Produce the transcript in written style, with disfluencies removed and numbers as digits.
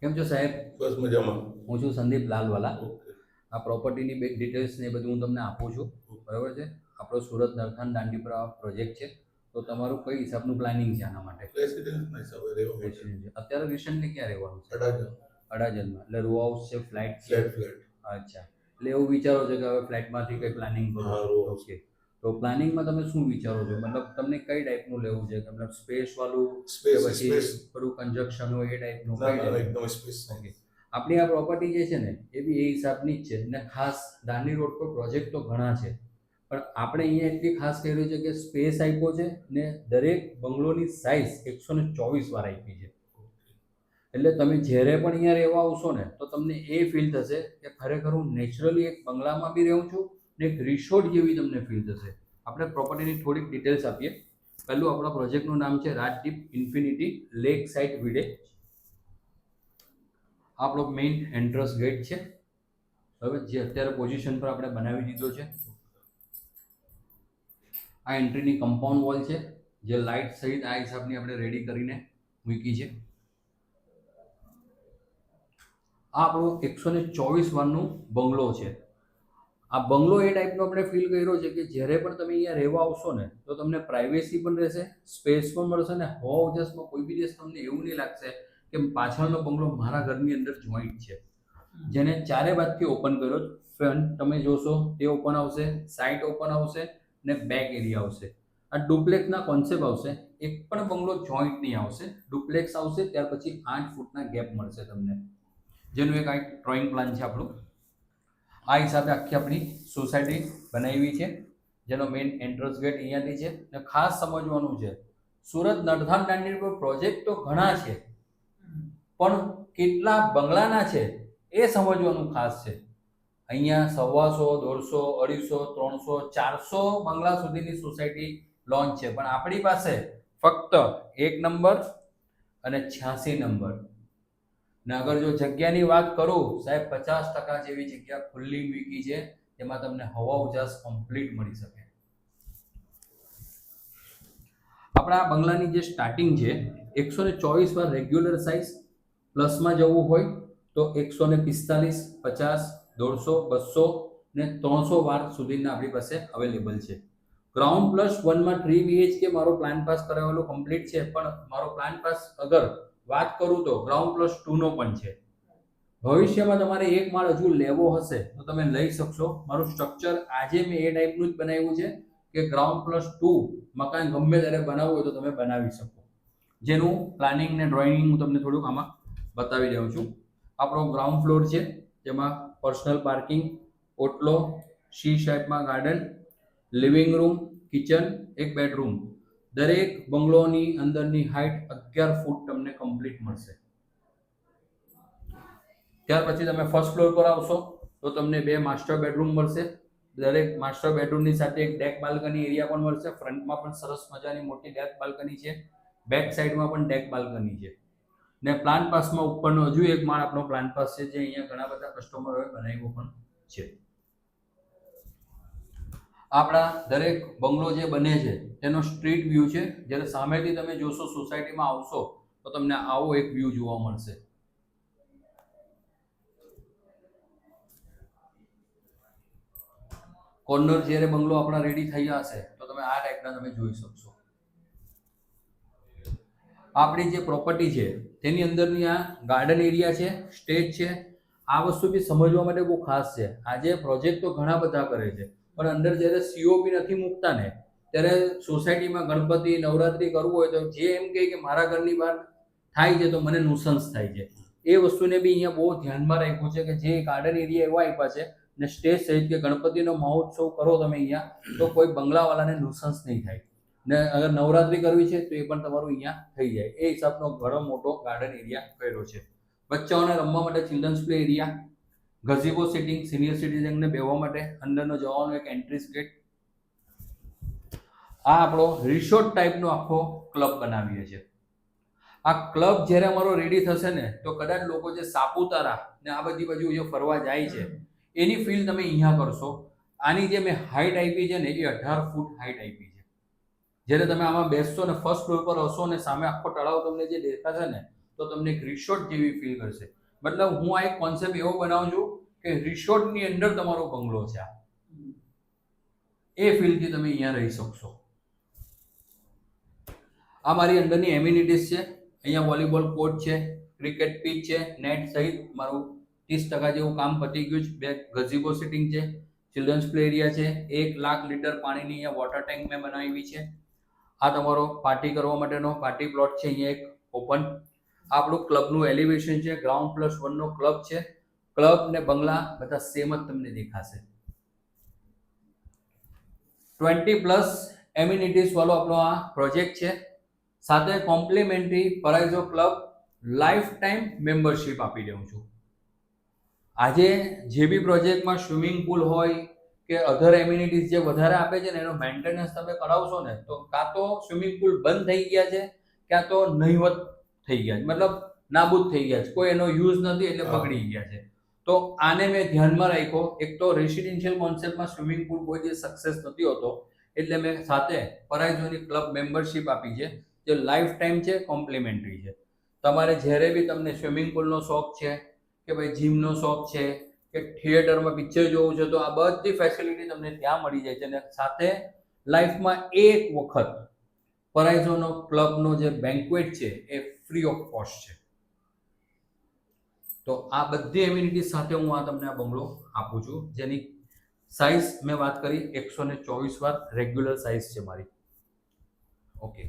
કેમ છો સાહેબ? બસ મજામાં. હું છું સંદીપ લાલવાલા. ઓકે. આ પ્રોપર્ટીની બે ડિટેલ્સ ને એ બધું હું તમને આપું છું. બરાબર છે? આપણો સુરત નરખાન દાંડીપુરા પ્રોજેક્ટ છે. તો તમારું કઈ હિસાબનું પ્લાનિંગ છે આના માટે? રેસિડેન્સના હિસાબે રહેવા માટે. રેસિડેન્સી. અત્યારે રિસેન્ટલી ક્યાં રહેવાનું છે? અડાજણ. અડાજણમાં. એટલે રો હાઉસ છે, ફ્લેટ છે? ફ્લેટ. અચ્છા. એટલે એવું વિચારો છો કે હવે ફ્લેટમાંથી કંઈ પ્લાનિંગ કરો? હા, રો હાઉસ. ઓકે. તો પ્લાનિંગમાં તમે શું વિચારો છો? મતલબ તમને કઈ ટાઈપનું લેવું છે? મતલબ સ્પેસ વાળું કે પછી સ્પેસ. થોડું કન્સ્ટ્રક્શન હોય એ ટાઈપનું? ના કઈ ના ટાઈપનું? એકદમ સ્પેસ. ઓકે. આપણી આ પ્રોપર્ટી જે છે ને એ બી એ હિસાબની જ છે ને ખાસ દાંડી રોડ પર પ્રોજેક્ટ તો ઘણા છે પણ આપણે અહીંયા એટલી ખાસ કર્યું છે કે સ્પેસ આપ્યો છે ને દરેક બંગલોની સાઇઝ 124 વાર આપી છે. એટલે તમે જ્યારે પણ અહીંયા રહેવા આવશો ને તો તમને એ ફીલ થશે કે ખરેખર હું નેચરલી એક બંગલામાં બી રહું છું ને એક રિસોર્ટ જેવી તમને ફીલ થશે. આપણે પ્રોપર્ટીની થોડીક ડિટેલ્સ આપીએ. પહેલું આપણા પ્રોજેક્ટનું નામ છે Rajdeep infinity lake side village. આપણો મેઇન એન્ટ્રન્સ ગેટ છે. હવે જે અત્યારે પોઝિશન પર આપણે બનાવી દીધો છે. આ એન્ટ્રીની કમ્પાઉન્ડ વોલ છે જે લાઇટ સહિત આ હિસાબની આપણે રેડી કરીને મૂકી છે. આ આપણો 124 વારનું બંગલો છે. આ બંગલો એ ટાઈપનો આપણે ફીલ કર્યો છે કે જ્યારે પણ તમે અહીંયા રહેવા આવશો ને તો તમને પ્રાઇવેસી પણ રહેશે, સ્પેસ પણ મળશે ને હવા ઉજાસમાં કોઈ બી દિવસ તમને એવું નહીં લાગશે કે પાછળનો બંગલો મારા ઘરની અંદર જોઈન્ટ છે. જેને ચારે બાજુથી ઓપન કર્યો, ફ્રન્ટ તમે જોશો તે ઓપન આવશે, સાઇડ ઓપન આવશે ને બેક એરિયા આવશે. આ ડુપ્લેક્સના કોન્સેપ્ટ આવશે. એક પણ બંગલો જોઈન્ટ નહીં આવશે, ડુપ્લેક્સ આવશે. ત્યાર પછી 8 ફૂટના ગેપ મળશે તમને, જેનું એક આ ડ્રોઈંગ પ્લાન છે આપણું. આ હિસાબે આખી આપણી સોસાયટી બનાવી છે જેનો મેઇન એન્ટ્રન્સ ગેટ અહીંયાથી છે. ને ખાસ સમજવાનું છે સુરત નરખાન દાંડીપુર પ્રોજેક્ટ તો ઘણા છે પણ કેટલા બંગલાના છે એ સમજવાનું ખાસ છે. અહીંયા 125, 150, 250, 300, 400 બંગલા સુધીની સોસાયટી લોન્ચ છે પણ આપણી પાસે ફક્ત 1 નંબર અને 86 નંબર. ને અગર જો જગ્યાની વાત કરું સાહેબ 50% જેવી જગ્યા ખુલ્લી મૂકી છે જેમાં તમને હવા ઉજાસ કમ્પ્લીટ મળી શકે. આપણા બંગલાની જે સ્ટાર્ટિંગ છે 124 વાર રેગ્યુલર સાઇઝ, પ્લસમાં જવું હોય તો 145, 50, 150, 200 ને 300 વાર સુધીના આપણી પાસે અવેલેબલ છે. ગ્રાઉન્ડ પ્લસ 1માં 3 BHK મારો પ્લાન પાસ કરાવેલો કમ્પ્લીટ છે પણ મારો પ્લાન પાસ અગર વાત કરું તો ગ્રાઉન્ડ પ્લસ 2 નો પણ છે. ભવિષ્યમાં તમારે એક માળ હજુ લેવો હશે તો તમે લઈ શકશો. મારું સ્ટ્રક્ચર આજે મેં એ ટાઈપનું જ બનાવ્યું છે કે ગ્રાઉન્ડ પ્લસ 2 મકાન ગમે ત્યારે બનાવવું હોય તો તમે બનાવી શકો. જેનું પ્લાનિંગ ને ડ્રોઈંગ હું તમને થોડુંક આમાં બતાવી રહ્યો છું. આપણો ગ્રાઉન્ડ ફ્લોર છે જેમાં પર્સનલ પાર્કિંગ, ઓટલો, સી શેપમાં ગાર્ડન, લિવિંગ રૂમ, કિચન, એક બેડરૂમ. દરેક બંગલોની અંદરની હાઈટ 11 ફૂટ તમને કમ્પ્લીટ મળશે. ત્યાર પછી તમે ફર્સ્ટ ફ્લોર પર આવશો તો તમને 2 માસ્ટર બેડરૂમ મળશે. દરેક માસ્ટર બેડરૂમની સાથે એક ડેક બાલ્કની એરિયા પણ મળશે. ફ્રન્ટમાં પણ સરસ મજાની મોટી ડેક બાલ્કની છે, બેક સાઈડમાં પણ ડેક બાલ્કની છે. ને પ્લાન પાસમાં ઉપરનો હજુ એક માળ આપણો પ્લાન પાસ છે જે અહીંયા ઘણા બધા કસ્ટમરોએ બનાવ્યો પણ છે. આપણા દરેક બંગલો જે બને છે તેનો સ્ટ્રીટ વ્યૂ છે. જ્યારે સામેથી તમે જોશો સોસાયટીમાં આવશો તો તમને આવો એક વ્યૂ જોવા મળશે. કોર્નર જ્યારે બંગલો આપણા રેડી થઈ જશે તો તમે આ ટાઈપના તમે જોઈ શકશો. આપણી જે પ્રોપર્ટી છે તેની અંદરની આ ગાર્ડન એરિયા છે, સ્ટેજ છે. આ વસ્તુ બી સમજવા માટે બહુ ખાસ છે. આજે પ્રોજેક્ટ તો ઘણા બધા કરે છે પણ અંદર જ્યારે સીઓપી નથી મૂકતા ને ત્યારે સોસાયટીમાં ગણપતિ નવરાત્રી કરવું હોય તો જે એમ કહે કે મારા ઘરની બહાર થાય છે તો મને નુસન્સ થાય છે. એ વસ્તુને બી અહીંયા બહુ ધ્યાનમાં રાખ્યું છે કે જે ગાર્ડન એરિયા એવા આપ્યા છે ને સ્ટેજ સહિત કે ગણપતિનો મહોત્સવ કરો તમે અહીંયા તો કોઈ બંગલાવાળાને નુસન્સ નહીં થાય. ને અગર નવરાત્રી કરવી છે તો એ પણ તમારું અહીંયા થઈ જાય. એ હિસાબનો ઘણો મોટો ગાર્ડન એરિયા કર્યો છે. બચ્ચાઓને રમવા માટે children's play area, gazebo sitting, senior સિટીઝનને બેસવા માટે અંદરનો જવાનો એક એન્ટ્રીસ ગેટ. આ આપણો રિસોર્ટ ટાઈપનો આખો ક્લબ બનાવીએ છીએ. આ ક્લબ જ્યારે અમારો રેડી થશે ને તો કદાચ લોકો જે સાપુતારા ને આ બધી બાજુ જે ફરવા જાય છે એની ફીલ તમે અહીંયા કરશો. આની જે મેં હાઈટ આપી છે ને એ 18 ફૂટ હાઈટ આપી છે. જ્યારે તમે આમાં બેસશો ને ફર્સ્ટ ફ્લોર પર હશો ને સામે આખો તળાવ તમને જે દેખાશે ને તો તમને એક રિસોર્ટ જેવી ફીલ કરશે. મતલબ હું આ એક કોન્સેપ્ટ એવો બનાવું છું કે રિસોર્ટની અંદર તમારો બંગલો છે. આ એ ફીલથી તમે અહીંયા રહી શકશો. આ મારી અંદરની એમ્યુનિટીઝ છે. અહીંયા વોલીબોલ કોર્ટ છે, ક્રિકેટ પીચ છે, નેટ સહિત મારું 30% જેવું કામ પતી ગયું છે. 2 ગઝીબો સિટિંગ છે, ચિલ્ડ્રન્સ પ્લે એરિયા છે, 1 લાખ લીટર પાણીની અહીંયા વોટર ટેન્ક મેં બનાવી છે. આ તમારો પાર્ટી કરવા માટેનો પાર્ટી પ્લોટ છે, અહીંયા એક ઓપન. આપણું ક્લબનું એલિવેશન છે, ground+1 નો ક્લબ છે. ક્લબ ને બંગલા બધા સેમ જ તમને દેખાશે. 20+ એમ્યુનિટીઝ વાળો આપણો આ પ્રોજેક્ટ છે. સાથે complimentary Paraiso club lifetime membership આપી દઉં છું. આજે જે બી પ્રોજેક્ટમાં સ્વિમિંગ પુલ હોય કે અધર એમ્યુનિટીઝ જે વધારે આપે છે ને એનો મેન્ટેનન્સ તમે કરાવશો ને તો કાં તો સ્વિમિંગ પુલ બંધ થઈ ગયા છે, ક્યાં તો નહીવત થઈ ગયા છે, મતલબ નાબૂદ થઈ ગયા છે, કોઈ એનો યુઝ નથી એટલે બગડી ગયા છે. તો આને મેં ધ્યાનમાં રાખ્યો. એક તો રેસિડેન્શિયલ કોન્સેપ્ટમાં સ્વિમિંગ પુલ કોઈ જે સક્સેસ નથી હોતો એટલે મેં સાથે પરાઇઝોની ક્લબ મેમ્બરશિપ આપી છે, જે લાઈફ ટાઈમ છે, કોમ્પ્લિમેન્ટરી છે. તમારે જ્યારે બી તમને સ્વિમિંગ પુલનો શોખ છે કે ભાઈ જીમનો શોખ છે કે થિયેટરમાં પિક્ચર જોવું છે તો આ બધી ફેસિલિટી તમને ત્યાં મળી જાય છે. અને સાથે લાઈફમાં એક વખત પરાઇઝોનો ક્લબનો જે બેન્ક્વેટ છે એ ફ્રી ઓફ કોસ્ટ છે. તો આ બધી એમ્યુનિટીઝ સાથે હું આ તમને આ બંગલો આપું છું, જેની સાઇઝ મેં વાત કરી 124 વાર રેગ્યુલર સાઇઝ છે મારી. ઓકે.